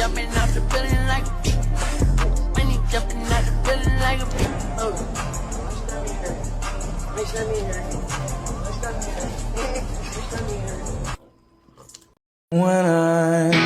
jumping out the building like a beat. Money jumping out the building like a beat. Oh. When I